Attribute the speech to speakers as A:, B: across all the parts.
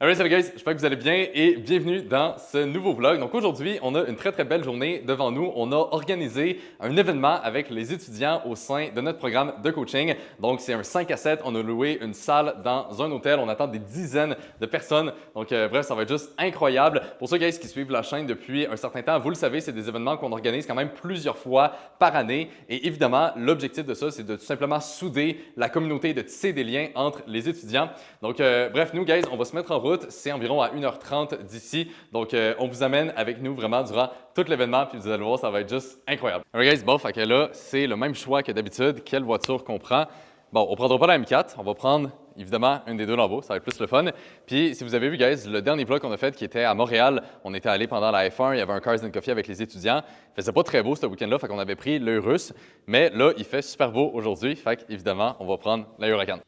A: Alright, salut guys, j'espère que vous allez bien et bienvenue dans ce nouveau vlog. Donc aujourd'hui, on a une très belle journée devant nous. On a organisé un événement avec les étudiants au sein de notre programme de coaching. Donc c'est un 5 à 7, on a loué une salle dans un hôtel, on attend des dizaines de personnes. Donc bref, ça va être juste incroyable. Pour ceux guys qui suivent la chaîne depuis un certain temps, vous le savez, c'est des événements qu'on organise quand même plusieurs fois par année. Et évidemment, l'objectif de ça, c'est de tout simplement souder la communauté, de tisser des liens entre les étudiants. Donc bref, nous guys, on va se mettre en route. C'est environ à 1h30 d'ici. Donc, on vous amène avec nous vraiment durant tout l'événement. Puis vous allez voir, ça va être juste incroyable. Alright guys, bon, fait que là, c'est le même choix que d'habitude. Quelle voiture qu'on prend? Bon, on ne prendra pas la M4. On va prendre évidemment une des deux là-bas. Ça va être plus le fun. Puis, si vous avez vu, guys, le dernier vlog qu'on a fait qui était à Montréal, on était allé pendant la F1. Il y avait un Cars and Coffee avec les étudiants. Il faisait pas très beau ce week-end-là. Fait qu'on avait pris l'Eurus. Mais là, il fait super beau aujourd'hui. Fait qu'évidemment, on va prendre la Huracan.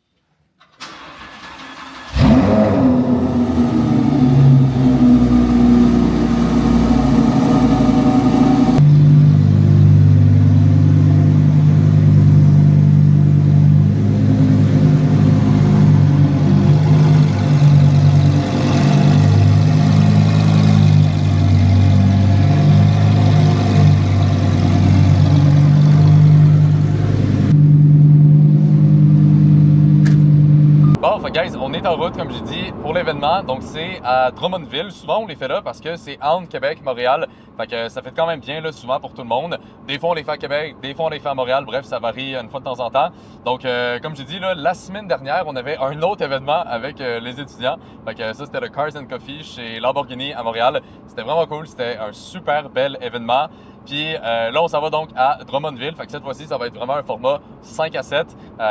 A: Bon, fait guys, on est en route, comme j'ai dit, pour l'événement. Donc, c'est à Drummondville. Souvent, on les fait là parce que c'est entre Québec, Montréal. Fait que ça fait quand même bien, là, souvent, pour tout le monde. Des fois, on les fait à Québec, des fois, on les fait à Montréal. Bref, ça varie une fois de temps en temps. Donc, comme j'ai dit, là, la semaine dernière, on avait un autre événement avec les étudiants. Fait que ça, c'était le Cars and Coffee chez Lamborghini à Montréal. C'était vraiment cool. C'était un super bel événement. Puis là, on s'en va donc à Drummondville. Fait que cette fois-ci, ça va être vraiment un format 5 à 7.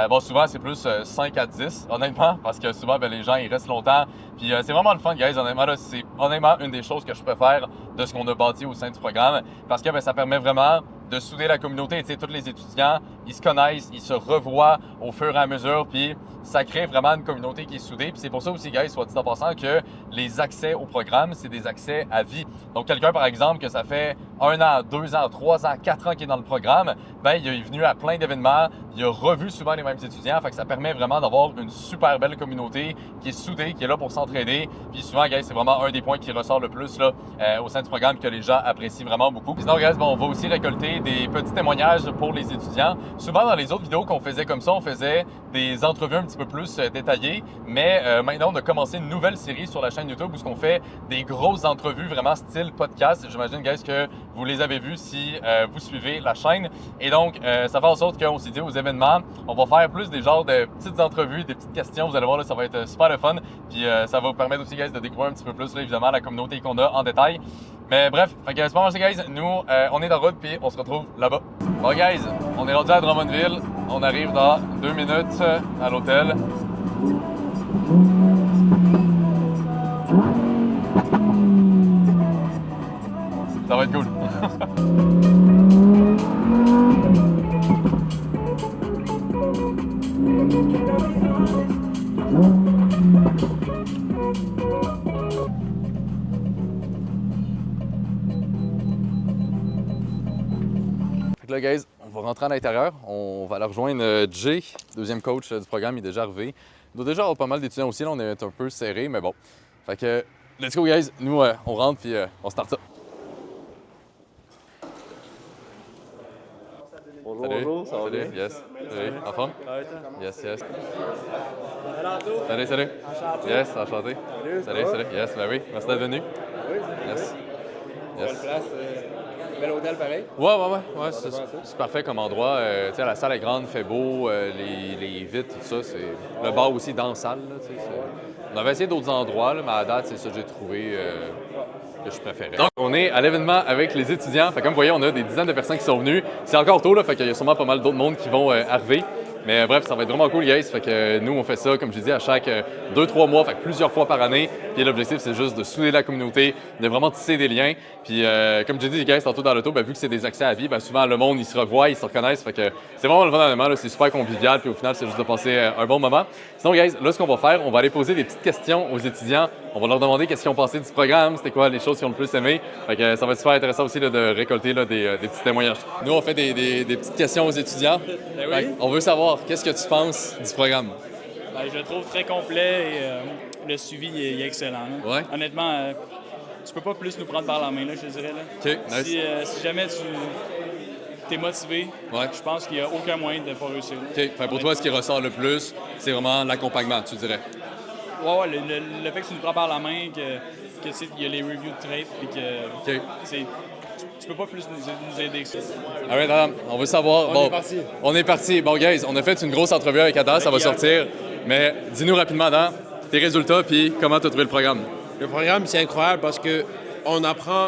A: Bon, souvent, c'est plus 5 à 10, honnêtement, parce que souvent, les gens, ils restent longtemps. Puis c'est vraiment le fun, guys. Honnêtement, là, c'est honnêtement une des choses que je préfère de ce qu'on a bâti au sein du programme. Parce que ça permet vraiment de souder la communauté. Tu sais, tous les étudiants, ils se connaissent, ils se revoient au fur et à mesure. Puis ça crée vraiment une communauté qui est soudée. Puis c'est pour ça aussi, guys, soit dit en passant, que les accès au programme, c'est des accès à vie. Donc, quelqu'un, par exemple, que ça fait 1 an, 2 ans, 3 ans, 4 ans qu'il est dans le programme, il est venu à plein d'événements, il a revu souvent les mêmes étudiants. Fait que ça permet vraiment d'avoir une super belle communauté qui est soudée, qui est là pour s'entraider. Puis souvent, guys, c'est vraiment un des points qui ressort le plus là, au sein du programme que les gens apprécient vraiment beaucoup. Sinon, guys, on va aussi récolter des petits témoignages pour les étudiants. Souvent, dans les autres vidéos qu'on faisait comme ça, on faisait des entrevues un petit peu plus détaillées. Mais maintenant, on a commencé une nouvelle série sur la chaîne YouTube où on fait des grosses entrevues vraiment style podcast. J'imagine, guys, que vous les avez vues si vous suivez la chaîne. Et donc, ça fait en sorte qu'on s'est dit aux événements, on va faire plus des genres de petites entrevues, des petites questions. Vous allez voir, là, ça va être super le fun. Puis ça va vous permettre aussi, guys, de découvrir un petit peu plus, là, évidemment, la communauté qu'on a en détail. Mais bref, c'est pas mal, guys. Nous, on est en route, puis on se retrouve là-bas. Bon, guys, on est rendu à Drummondville. On arrive dans 2 minutes à l'hôtel. Ça va être cool. Fait que là, guys, on va rentrer à l'intérieur. On va aller rejoindre Jay, deuxième coach du programme. Il est déjà arrivé. Il doit déjà avoir pas mal d'étudiants aussi. Là, on est un peu serré, mais bon. Fait que, let's go, guys. Nous, on rentre puis on start ça.
B: Bonjour,
A: Salut.
B: bonjour, ça va
A: Salut,
B: bien?
A: yes. Salut, en forme? Yes, yes.
C: Salut,
A: Salut.
C: Enchanté.
A: Yes, enchanté. Salut. Yes, ben oui. Merci d'être venu.
C: Oui,
A: Yes.
C: belle
A: Yes.
C: place. Bel hôtel pareil.
A: Ouais, c'est parfait comme endroit. Tu sais, la salle est grande, il fait beau, les vitres, tout ça. C'est le bar aussi dans la salle. Là, tu sais, on avait essayé d'autres endroits, là, mais à date, c'est ça que j'ai trouvé que je préférais. Donc, on est à l'événement avec les étudiants. Fait, comme vous voyez, on a des dizaines de personnes qui sont venues. C'est encore tôt, là, fait qu'il y a sûrement pas mal d'autres mondes qui vont arriver. Mais bref, ça va être vraiment cool, guys. Fait que nous, on fait ça, comme je dis, à chaque 2-3 mois, fait que plusieurs fois par année. Puis l'objectif, c'est juste de souder la communauté, de vraiment tisser des liens. Puis comme je dis, guys, tantôt dans l'auto, vu que c'est des accès à vie, souvent le monde, ils se revoient, ils se reconnaissent. Fait que c'est vraiment le fun, honnêtement, là, c'est super convivial. Puis au final, c'est juste de passer un bon moment. Sinon, guys, là, ce qu'on va faire, on va aller poser des petites questions aux étudiants. On va leur demander qu'est-ce qu'ils ont pensé du programme, c'était quoi les choses qu'ils ont le plus aimé. Fait que ça va être super intéressant aussi là, de récolter là, des petits témoignages. Nous, on fait des petites questions aux étudiants.
C: Ben oui.
A: On veut savoir, qu'est-ce que tu penses du programme?
D: Ben, je le trouve très complet
B: le suivi il est excellent. Là.
A: Ouais.
B: Honnêtement, tu peux pas plus nous prendre par la main, là, je te dirais. Là.
A: OK, nice.
B: Si jamais tu es motivé,
A: Ouais.
B: je pense qu'il n'y a aucun moyen de ne pas réussir. Là.
A: OK. Fait pour toi, ce qui ressort le plus, c'est vraiment l'accompagnement, tu dirais.
B: Ouais, le fait que tu nous prends par la main, que il y a les reviews de trade, puis que
A: OK.
B: tu peux pas plus nous aider que ça.
A: All right, Adam, on veut savoir.
C: On est parti.
A: On est parti. Bon, guys, on a fait une grosse entrevue avec Adam, ça va sortir. Mais dis-nous rapidement, Adam, tes résultats, puis comment tu as trouvé le programme.
C: Le programme, c'est incroyable parce qu'on apprend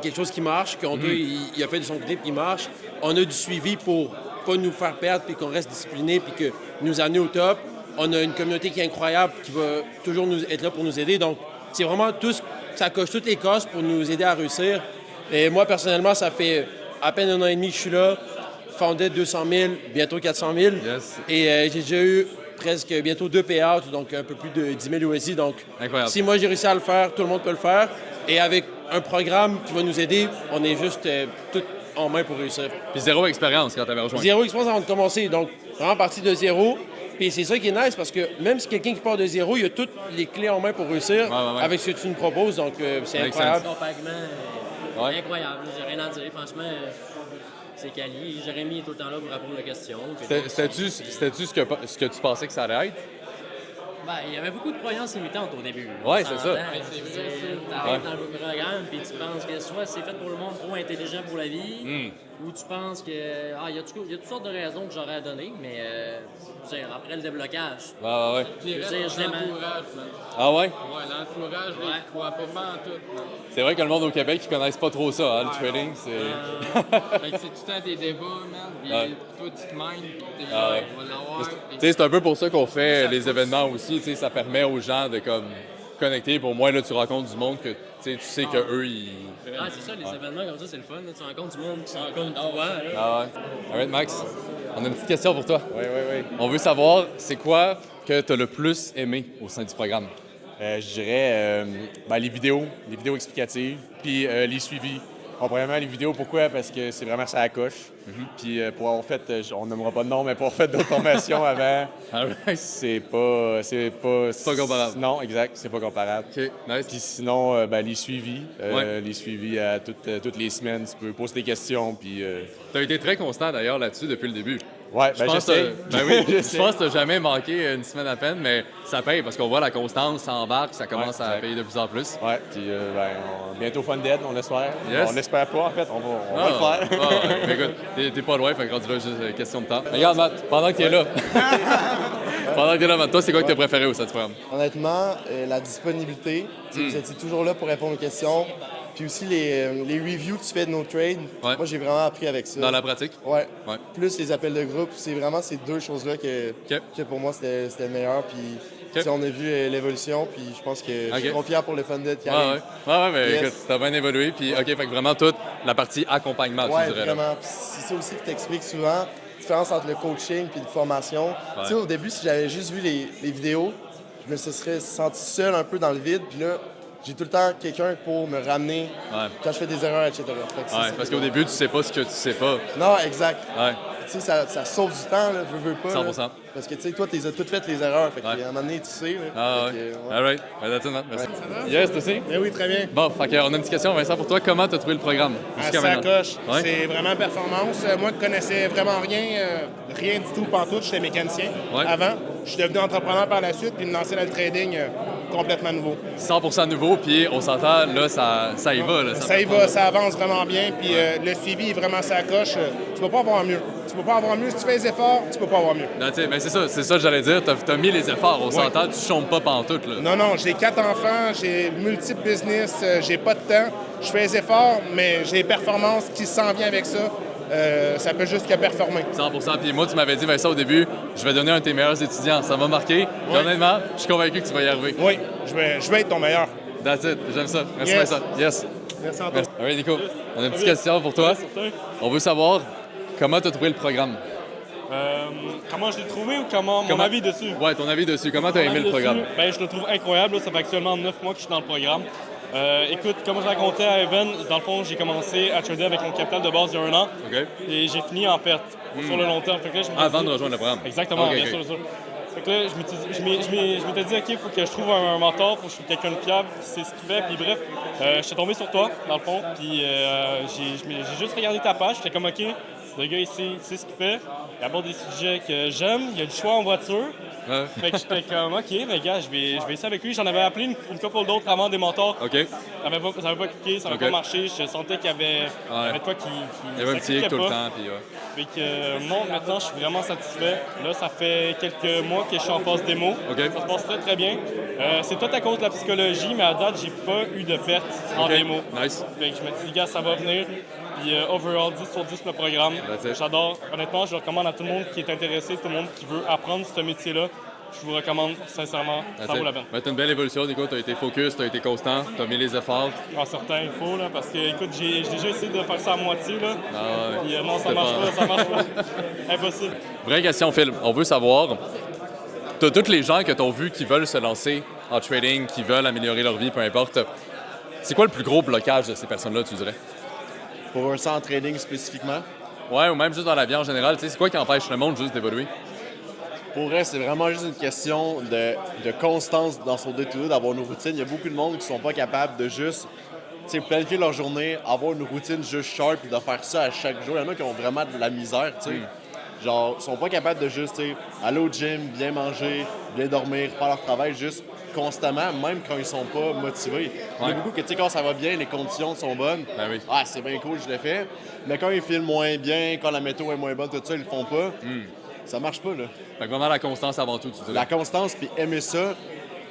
C: quelque chose qui marche, qu'André, il a fait de son côté, puis il marche. On a du suivi pour pas nous faire perdre, puis qu'on reste discipliné, puis que nous amener au top. On a une communauté qui est incroyable, qui va toujours être là pour nous aider. Donc, c'est vraiment ça coche toutes les cases pour nous aider à réussir. Et moi, personnellement, ça fait à peine 1 an et demi que je suis là. Fondé 200 000, bientôt 400 000.
A: Yes.
C: Et j'ai déjà eu presque bientôt 2 payouts, donc un peu plus de 10 000 USD. Donc,
A: Incroyable.
C: si moi j'ai réussi à le faire, tout le monde peut le faire. Et avec un programme qui va nous aider, on est juste tout en main pour réussir.
A: Puis 0 expérience quand tu avais rejoint.
C: 0 expérience avant de commencer, donc vraiment parti de 0. Puis c'est ça qui est nice parce que même si quelqu'un qui part de 0, il y a toutes les clés en main pour réussir
A: Ouais.
C: avec ce que tu nous proposes. Donc c'est
A: Makes
C: incroyable.
A: sense.
D: L'accompagnement
A: Ouais.
D: incroyable. J'ai rien à dire. Franchement, c'est quali. Jérémy est tout le temps là pour répondre aux questions. Puis
A: C'était-tu ce que tu pensais que ça allait être?
D: ben, il y avait beaucoup de croyances limitantes au début.
A: Ouais, c'est ça.
D: T'arrives dans le programme puis tu penses que soit c'est fait pour le monde trop intelligent pour la vie, ou tu penses que il y a toutes sortes de raisons que j'aurais à donner, mais tu sais, après le déblocage,
A: Ouais.
D: je veux dire, je l'aime.
E: L'entourage, man.
A: Ah ouais?
E: Ouais, l'entourage,
D: Ouais.
E: il croit pas mal en tout, man.
A: C'est vrai que le monde au Québec, ils connaissent pas trop ça, hein, le trading. C'est...
E: Fait que c'est tout le temps des débats, man. Puis
A: Ouais.
E: toi, tu te mindes, puis t'es
A: Ah ouais.
E: on va l'avoir.
A: Tu sais, c'est un peu pour ça qu'on fait les événements aussi. Tu sais, ça permet aux gens de comme connecter. Pour moi, là, tu rencontres du monde que tu sais qu'eux, ils...
D: Ah, c'est ça, les événements comme ça, c'est le fun. Là. Tu rencontres du monde qui se rencontre toi. Là.
A: Ah ouais. All right, Max, on a une petite question pour toi.
F: Oui.
A: On veut savoir, c'est quoi que tu as le plus aimé au sein du programme?
F: Je dirais les vidéos explicatives, puis les suivis. Bon, premièrement, les vidéos, pourquoi? Parce que c'est vraiment ça à la coche. Puis pour avoir fait, on nommera pas de nom, mais pour avoir fait d'autres formations avant,
A: All right.
F: c'est pas
A: comparable.
F: Non, exact, c'est pas comparable.
A: OK, nice.
F: Puis sinon, les suivis.
A: Ouais.
F: Les suivis à toutes les semaines, tu peux poser des questions, puis...
A: Tu as été très constant d'ailleurs là-dessus depuis le début.
F: Ouais,
A: Je pense
F: j'essaie.
A: oui, je
F: J'essaie.
A: pense que tu n'as jamais manqué une semaine à peine, mais ça paye parce qu'on voit la constance, ça embarque, ça commence
F: Ouais,
A: à
F: exact.
A: payer de plus en plus.
F: Ouais, puis bientôt Funded, on l'espère.
A: Yes.
F: On l'espère pas, en fait, on va le faire.
A: Ouais. Mais écoute, t'es pas loin, fait que rendu là, juste question de temps. Mais regarde, Matt, pendant que t'es là, Matt, toi, c'est quoi que t'as préféré au cette programme?
G: Honnêtement, la disponibilité, vous étiez toujours là pour répondre aux questions. Puis aussi les reviews que tu fais de nos trades,
A: Ouais.
G: moi j'ai vraiment appris avec ça.
A: Dans la pratique?
G: Ouais.
A: Ouais.
G: Plus les appels de groupe, c'est vraiment ces deux choses-là que pour moi c'était le meilleur. Puis tu sais, on a vu l'évolution, puis je pense que je suis
A: Ok.
G: trop fier pour le Funded qui
A: Ouais,
G: arrive.
A: ouais, mais
G: Yes.
A: écoute, t'as bien évolué, puis OK, fait que vraiment toute la partie accompagnement,
G: Ouais,
A: tu dirais. Là.
G: vraiment. Puis c'est ça aussi que tu expliques souvent, la différence entre le coaching et la formation. Tu sais, au début, si j'avais juste vu les vidéos, je me serais senti seul un peu dans le vide. Puis là, j'ai tout le temps quelqu'un pour me ramener
A: Ouais.
G: quand je fais des erreurs, etc. Fait que c'est-
A: Ouais,
G: c'est
A: parce
G: cool.
A: qu'au début, tu sais pas ce que tu sais pas.
G: Non, exact.
A: Ouais.
G: Tu sais, ça sauve du temps, là, veux pas.
A: 100%.
G: Là. Parce que tu sais, toi, tu les as toutes faites les erreurs. Fait
A: Ouais.
G: qu'à un moment donné, tu sais. Là.
A: Ah
G: Fait
A: ouais.
G: que,
A: All right. Ouais, that's it, Matt. Merci. Yes, toi aussi?
H: Ben oui, très bien.
A: Bon, fait qu'on a une petite question, Vincent, pour toi. Comment t'as trouvé le programme?
H: À
A: jusqu'à
H: sa
A: maintenant?
H: coche.
A: Ouais.
H: C'est vraiment performance. Moi qui connaissais vraiment rien du tout pantoute, j'étais mécanicien
A: Ouais.
H: avant. Je suis devenu entrepreneur par la suite, puis me lancer dans le trading complètement nouveau.
A: 100% nouveau, puis on s'entend, là, ça y va. Là,
H: Ça y va, ça avance vraiment bien, puis le suivi est vraiment sa coche. Tu peux pas avoir mieux. Tu peux pas avoir mieux. Si tu fais les efforts, tu peux pas avoir mieux.
A: Non, tu sais, ben c'est ça que j'allais dire. T'as mis les efforts, on s'entend, tu chombes pas pantoute, là.
H: Non, j'ai 4 enfants, j'ai multiples business, j'ai pas de temps. Je fais les efforts, mais j'ai les performances qui s'en viennent avec ça. Ça peut juste que performer.
A: 100%. Puis moi, tu m'avais dit, Vincent, au début, je vais donner un de tes meilleurs étudiants. Ça m'a marqué. Puis honnêtement, je suis convaincu que tu vas y arriver.
H: Oui, je vais être ton meilleur.
A: That's it. J'aime ça. Merci,
H: Yes.
A: Vincent. Yes.
H: Merci Antoine.
A: Merci. All right, Nico. On a une petite question pour toi. On veut savoir comment tu as trouvé le programme.
B: Comment je l'ai trouvé ou mon avis dessus?
A: Ouais, ton avis dessus. Comment tu as aimé le programme?
B: Ben, je le trouve incroyable. Là. Ça fait actuellement 9 mois que je suis dans le programme. Écoute, comme je racontais à Evan, dans le fond, j'ai commencé à trader avec mon capital de base il y a 1 an
A: OK.
B: et j'ai fini en perte sur le long terme. Fait que là, je me
A: Avant
B: dis-
A: de rejoindre le programme.
B: Exactement,
A: Ok,
B: bien
A: ok.
B: sûr, bien sûr. Fait que là, je m'étais dit, OK, il faut que je trouve un mentor, faut que je trouve quelqu'un de fiable qui sait ce qu'il fait. Puis bref, je suis tombé sur toi, dans le fond. Puis j'ai juste regardé ta page. J'étais comme, OK, le gars, il sait ce qu'il fait. Il aborde des sujets que j'aime. Il y a du choix en voiture.
A: Ouais.
B: Fait que j'étais comme, OK, mais gars, je vais essayer avec lui. J'en avais appelé une couple d'autres avant des mentors.
A: OK.
B: Ça n'avait pas cliqué, ça n'avait pas marché. Je sentais qu'il y avait de quoi qui
A: Il y avait un petit hic
B: cliquait
A: tout le
B: pas.
A: temps. Puis,
B: Fait que non, maintenant, je suis vraiment satisfait. Là, ça fait quelques mois que je suis en phase démo.
A: OK.
B: Ça se passe très, très bien. C'est tout à cause de la psychologie, mais à date, j'ai pas eu de perte en
A: OK.
B: démo.
A: Nice.
B: Fait que je me dis, gars, ça va venir. Puis overall, 10 sur 10 le programme.
A: That's it.
B: J'adore. Honnêtement, je le recommande à tout le monde qui est intéressé, tout le monde qui veut apprendre ce métier-là. Je vous recommande sincèrement, ça vaut la peine.
A: T'as une belle évolution, Nico. T'as été focus, t'as été constant, t'as mis les efforts.
B: En certain, il faut, là, parce que, écoute, j'ai déjà essayé de faire ça à moitié, là.
A: Ah ouais.
B: Puis, non, ça
A: C'était
B: marche
A: pas-
B: pas, ça marche pas. Impossible.
A: Vraie question, Phil. On veut savoir, t'as tous les gens que t'as vus qui veulent se lancer en trading, qui veulent améliorer leur vie, peu importe. C'est quoi le plus gros blocage de ces personnes-là, tu dirais?
F: Pour un centre trading spécifiquement,
A: Ouais, ou même juste dans la vie en général. Tu sais, c'est quoi qui empêche le monde juste d'évoluer?
F: pour vrai, c'est vraiment juste une question de constance dans son day-to-day, d'avoir une routine. Il y a beaucoup de monde qui sont pas capables de juste planifier leur journée, avoir une routine juste sharp et de faire ça à chaque jour. Il y en a qui ont vraiment de la misère, tu sais. Genre, ils sont pas capables de juste aller au gym, bien manger, bien dormir, faire leur travail juste constamment, même quand ils sont pas motivés. Il y
A: Ouais.
F: a beaucoup que, tu sais, quand ça va bien, les conditions sont bonnes.
A: Ben oui.
F: Ah, c'est bien cool, je l'ai fait. Mais quand ils filent moins bien, quand la météo est moins bonne, tout ça, ils le font pas. Ça marche pas, là.
A: Fait que vraiment la constance avant tout, tu dirais.
F: La constance, puis aimer ça,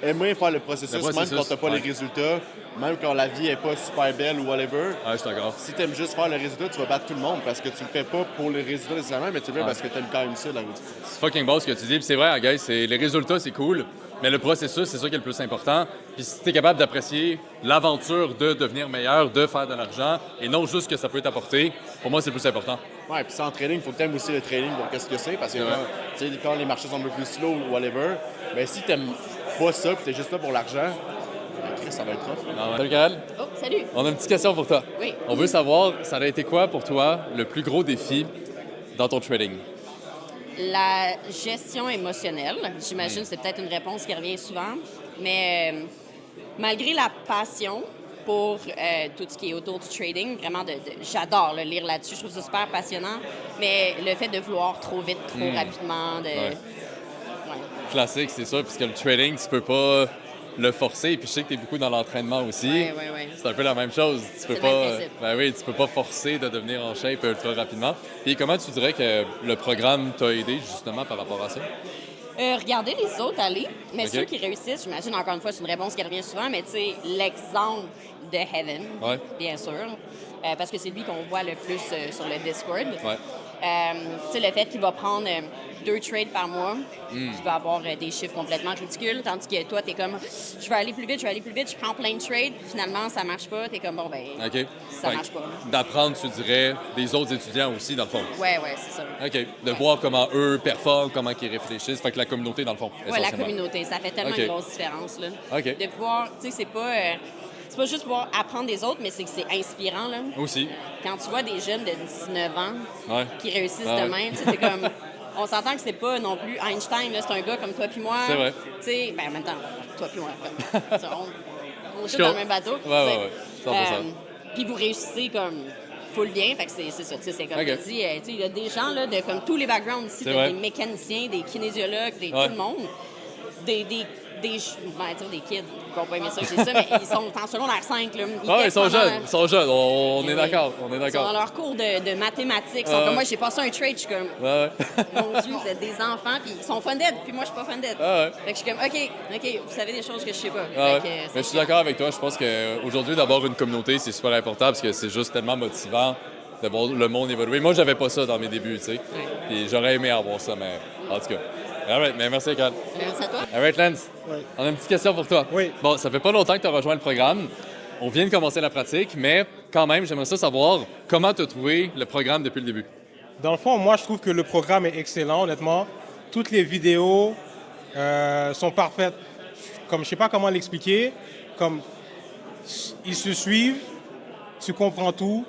F: aimer faire le processus,
A: Le processus,
F: même quand t'as pas
A: ouais.
F: les résultats, même quand la vie est pas super belle ou whatever.
A: Ouais, je suis d'accord.
F: Si t'aimes juste faire le résultat, tu vas battre tout le monde parce que tu le fais pas pour les résultats nécessairement, mais tu le fais
A: Ouais.
F: parce que t'aimes quand même ça, la routine.
A: C'est fucking bon ce que tu dis. Puis c'est vrai, hein, guys, les résultats, c'est cool. Mais le processus, c'est ça qui est le plus important. Puis si tu es capable d'apprécier l'aventure de devenir meilleur, de faire de l'argent, et non juste ce que ça peut t'apporter, pour moi, c'est le plus important.
F: Ouais, puis sans trading, il faut que t'aimes aussi le trading pour qu'est-ce que c'est, parce que
A: Ouais.
F: tu sais, quand les marchés sont un peu plus slow ou whatever, ben si t'aimes pas ça, puis t'es juste là pour l'argent, ben Chris, ça va être rough. là.
A: Salut, Karel.
I: Oh, salut!
A: On a une petite question pour toi.
I: Oui.
A: On veut savoir, ça a été quoi pour toi le plus gros défi dans ton trading?
I: La gestion émotionnelle, j'imagine que c'est peut-être une réponse qui revient souvent, mais malgré la passion pour tout ce qui est autour du trading, vraiment, j'adore le lire là-dessus, je trouve ça super passionnant, mais le fait de vouloir trop vite, trop rapidement,
A: Ouais.
I: Ouais.
A: Classique, c'est ça, puisque le trading, tu peux pas le forcer. Puis je sais que tu es beaucoup dans l'entraînement aussi.
I: Ouais.
A: C'est un peu la même chose. Tu peux
I: C'est le
A: pas,
I: même principe.
A: ben oui, tu peux pas forcer de devenir en shape ultra rapidement. Puis comment tu dirais que le programme t'a aidé justement par rapport à ça?
I: Regardez les autres aller, mais
A: Ok.
I: ceux qui réussissent, j'imagine encore une fois, c'est une réponse qui revient souvent, mais tu sais, l'exemple de Heaven,
A: Ouais.
I: bien sûr, parce que c'est lui qu'on voit le plus sur le Discord.
A: Ouais.
I: Tu sais, le fait qu'il va prendre 2 trades par mois, qu'il va avoir des chiffres complètement ridicules, tandis que toi, t'es comme, je vais aller plus vite, je prends plein de trades, finalement, ça marche pas, t'es comme, bon, ben,
A: OK.
I: ça marche pas.
A: D'apprendre, tu dirais, des autres étudiants aussi, dans le fond.
I: Ouais, c'est ça.
A: OK. De voir comment eux performent, comment ils réfléchissent. Fait que la communauté, dans le fond.
I: Ouais, la
A: essentiellement.
I: communauté, ça fait tellement
A: Ok.
I: une grosse différence, là.
A: OK.
I: De pouvoir, tu sais, c'est pas juste pouvoir apprendre des autres, mais c'est que c'est inspirant, là.
A: Aussi.
I: Quand tu vois des jeunes de 19 ans
A: Ouais.
I: qui réussissent
A: Ah ouais.
I: de même, tu sais, c'est comme... On s'entend que c'est pas non plus Einstein, là, c'est un gars comme toi puis moi.
A: C'est vrai.
I: Tu sais, ben en même temps, toi puis moi, comme, on est tous
A: Je
I: dans le même bateau. tu sais.
A: Ouais. 100%.
I: Puis vous réussissez comme full bien, fait que c'est ça, tu sais, c'est comme
A: Ok.
I: tu dis, tu sais, il y a des gens là, de comme tous les backgrounds ici,
A: C'est
I: t'as
A: vrai.
I: des mécaniciens, des kinésiologues,
A: Ouais.
I: tout le monde, ben, dire des kids, ils vont pas aimer ça, je dis ça, mais ils sont en secondaire 5, là.
A: Ah, ils sont
I: pendant-
A: jeunes. Ils sont jeunes. On est
I: Oui.
A: d'accord. On est
I: Ils sont
A: d'accord.
I: dans leur cours de mathématiques. Ils sont comme moi, j'ai passé un trade, je suis comme,
A: Ouais.
I: mon Dieu, vous êtes des enfants, puis ils sont funded, puis moi, je suis pas funded.
A: Ah ouais.
I: Fait que je suis comme, OK, vous savez des choses que je sais pas.
A: Ah ouais.
I: Fait que,
A: Mais je suis d'accord avec toi. Je pense qu'aujourd'hui, d'avoir une communauté, c'est super important parce que c'est juste tellement motivant de voir le monde évoluer. Moi, j'avais pas ça dans mes débuts, tu sais. Puis j'aurais aimé avoir ça, mais en tout cas. All right, mais merci, Carl.
I: Merci à toi.
A: All right, Lance. On a une petite question pour toi.
H: Oui.
A: Bon, ça fait pas longtemps que tu as rejoint le programme. On vient de commencer la pratique, mais quand même, j'aimerais ça savoir comment tu as trouvé le programme depuis le début.
J: Dans le fond, moi, je trouve que le programme est excellent, honnêtement. Toutes les vidéos sont parfaites. Comme je sais pas comment l'expliquer, comme ils se suivent, tu comprends tout.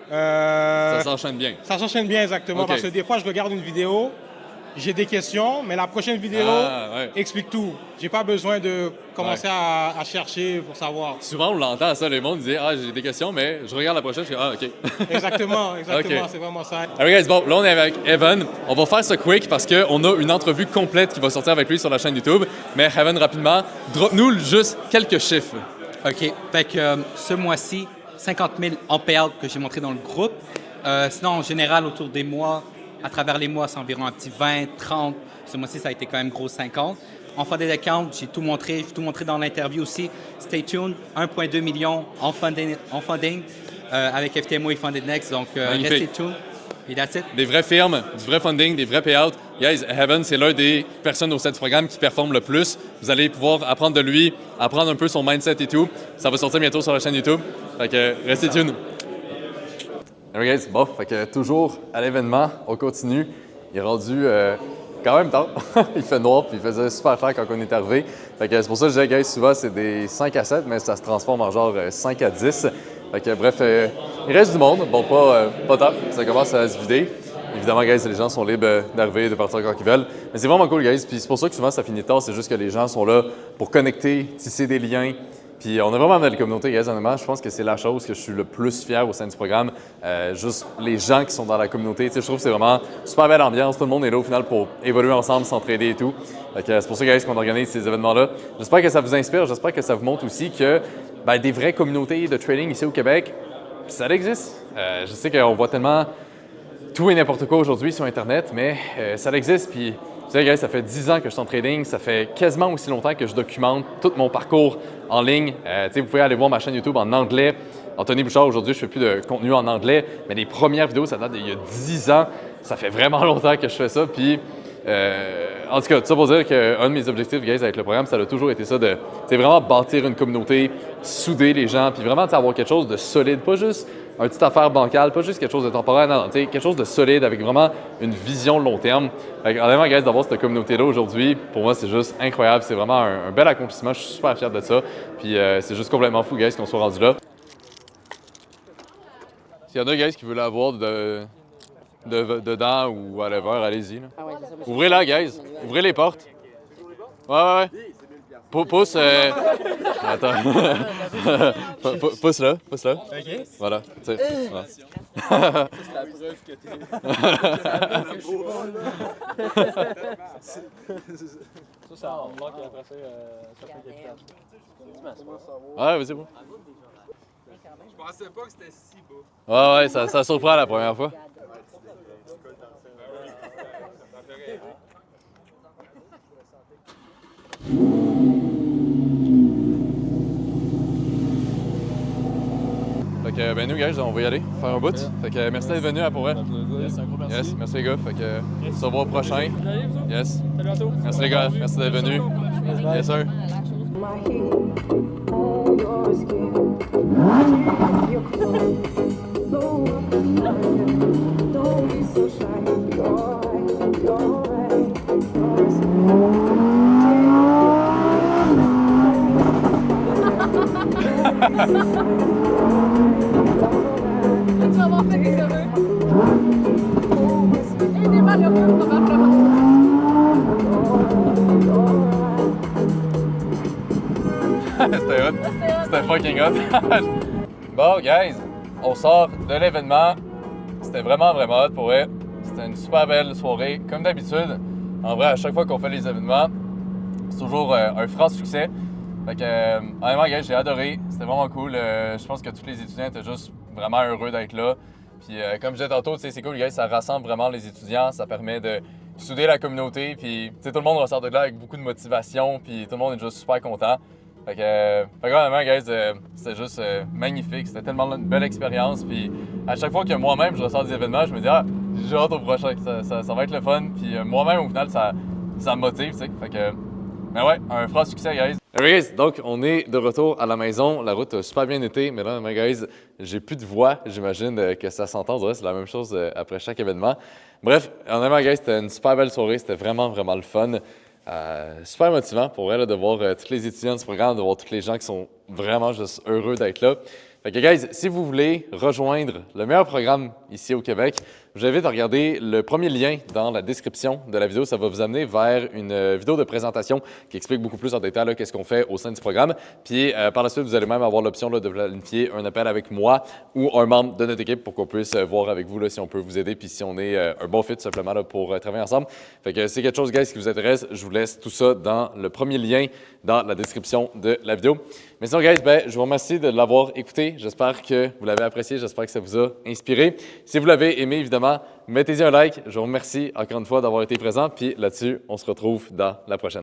A: Ça s'enchaîne bien.
J: Ça s'enchaîne bien, exactement.
A: Ok.
J: Parce que des fois, je regarde une vidéo, j'ai des questions, mais la prochaine vidéo explique tout. J'ai pas besoin de commencer à chercher pour savoir.
A: Souvent, on l'entend, ça, le monde dit « Ah, j'ai des questions, mais je regarde la prochaine, je dis « Ah, OK. »
J: Exactement,
A: Okay.
J: c'est vraiment ça.
A: Alright guys, bon, là on est avec Evan. On va faire ça quick parce qu'on a une entrevue complète qui va sortir avec lui sur la chaîne YouTube. Mais Evan, rapidement, drop-nous juste quelques chiffres.
K: OK. Fait que ce mois-ci, 50 000 en payout que j'ai montré dans le groupe. Sinon, en général, autour des mois, à travers les mois, c'est environ un petit 20, 30. Ce mois-ci, ça a été quand même gros 50. En funded account, j'ai tout montré dans l'interview aussi. Stay tuned, 1,2 million en funding avec FTMO et Funded Next. Donc, restez tuned. Et that's it.
A: Des vraies firmes, du vrai funding, des vrais payouts. Guys, Evan, c'est l'un des personnes au sein du programme qui performe le plus. Vous allez pouvoir apprendre de lui, apprendre un peu son mindset et tout. Ça va sortir bientôt sur la chaîne YouTube. Fait que restez tuned. Alright guys, bon, fait que toujours à l'événement, on continue. Il est rendu quand même tard. Il fait noir, puis il faisait super clair quand on est arrivé. Fait que c'est pour ça que je disais, guys, souvent c'est des 5 à 7, mais ça se transforme en genre 5 à 10. Fait que bref, il reste du monde. Bon, pas tant. Ça commence à se vider. Évidemment, guys, les gens sont libres d'arriver, de partir quand ils veulent. Mais c'est vraiment cool, guys. Puis c'est pour ça que souvent ça finit tard. C'est juste que les gens sont là pour connecter, tisser des liens. Puis on a vraiment une belle communauté, guys, honnêtement. Je pense que c'est la chose que je suis le plus fier au sein du programme. Juste les gens qui sont dans la communauté. Tu sais, je trouve que c'est vraiment super belle ambiance. Tout le monde est là au final pour évoluer ensemble, s'entraider et tout. C'est pour ça, guys, qu'on organise ces événements-là. J'espère que ça vous inspire. J'espère que ça vous montre aussi que des vraies communautés de trading ici au Québec, ça existe. Je sais qu'on voit tellement tout et n'importe quoi aujourd'hui sur Internet, mais ça existe. Puis, vous savez, guys, ça fait 10 ans que je suis en trading. Ça fait quasiment aussi longtemps que je documente tout mon parcours en ligne. Vous pouvez aller voir ma chaîne YouTube en anglais. Anthony Bouchard, aujourd'hui, je fais plus de contenu en anglais, mais les premières vidéos, ça date d'il y a 10 ans. Ça fait vraiment longtemps que je fais ça. Puis, en tout cas, tout ça pour dire qu'un de mes objectifs, guys, avec le programme, ça a toujours été ça de vraiment bâtir une communauté, souder les gens, puis vraiment avoir quelque chose de solide, pas juste une petite affaire bancale, pas juste quelque chose de temporaire, non, quelque chose de solide avec vraiment une vision long terme. Honnêtement, guys, d'avoir cette communauté-là aujourd'hui, pour moi, c'est juste incroyable. C'est vraiment un bel accomplissement. Je suis super fier de ça. Puis c'est juste complètement fou, guys, qu'on soit rendu là. S'il y en a, guys, qui veulent l'avoir dedans ou whatever, allez-y. Ouvrez-la, guys. Ouvrez les portes. Ouais. Pousse. Attends. Pousse-la.
J: OK.
A: Voilà. Voilà.
E: C'est la preuve que t'es.
B: Ça manque après ça fait quelque chose.
A: Ouais, vas-y, bon.
E: Je pensais pas que c'était si beau.
A: Ouais, ça surprend la première fois. Fait que, nous, guys, on va y aller, faire un bout. Fait que, merci d'être venu pour vrai.
B: Yes, un gros merci.
A: Yes, merci les gars. Fait que, on se revoit au prochain. Yes.
B: Salut à tous.
A: Merci les gars, merci d'être venus. Yes, sir.
L: Tu vas avoir fait des heureux. Et des malheureux, probablement.
A: C'était hot. C'était fucking hot. Bon, guys, on sort de l'événement. C'était vraiment hot pour vrai. C'était une super belle soirée, comme d'habitude. En vrai, à chaque fois qu'on fait les événements, c'est toujours un franc succès. Fait que, honnêtement, guys, j'ai adoré. C'était vraiment cool. Je pense que tous les étudiants étaient juste vraiment heureux d'être là. Puis, comme je disais tantôt, c'est cool, guys, ça rassemble vraiment les étudiants. Ça permet de souder la communauté. Puis, tout le monde ressort de là avec beaucoup de motivation. Puis, tout le monde est juste super content. Fait que honnêtement, guys, c'était juste magnifique. C'était tellement une belle expérience. Puis, à chaque fois que moi-même, je ressors des événements, je me dis, j'ai hâte au prochain. Ça va être le fun. Puis, moi-même, au final, ça me motive, tu sais. Fait que, mais ouais, un franc succès, guys. Alright, guys, donc on est de retour à la maison. La route a super bien été, mais là, guys, j'ai plus de voix. J'imagine que ça s'entend. C'est la même chose après chaque événement. Bref, honnêtement, guys, c'était une super belle soirée. C'était vraiment le fun. Super motivant pour elle de voir tous les étudiants du programme, de voir tous les gens qui sont vraiment juste heureux d'être là. Fait que, guys, si vous voulez rejoindre le meilleur programme ici au Québec, je vous invite à regarder le premier lien dans la description de la vidéo. Ça va vous amener vers une vidéo de présentation qui explique beaucoup plus en détail qu'est-ce qu'on fait au sein du programme. Puis par la suite, vous allez même avoir l'option de planifier un appel avec moi ou un membre de notre équipe pour qu'on puisse voir avec vous là, si on peut vous aider puis si on est un bon fit simplement là, pour travailler ensemble. Fait que c'est quelque chose, guys, qui vous intéresse. Je vous laisse tout ça dans le premier lien dans la description de la vidéo. Mais sinon, guys, je vous remercie de l'avoir écouté. J'espère que vous l'avez apprécié. J'espère que ça vous a inspiré. Si vous l'avez aimé, évidemment, mettez-y un like. Je vous remercie encore une fois d'avoir été présent. Puis là-dessus, on se retrouve dans la prochaine.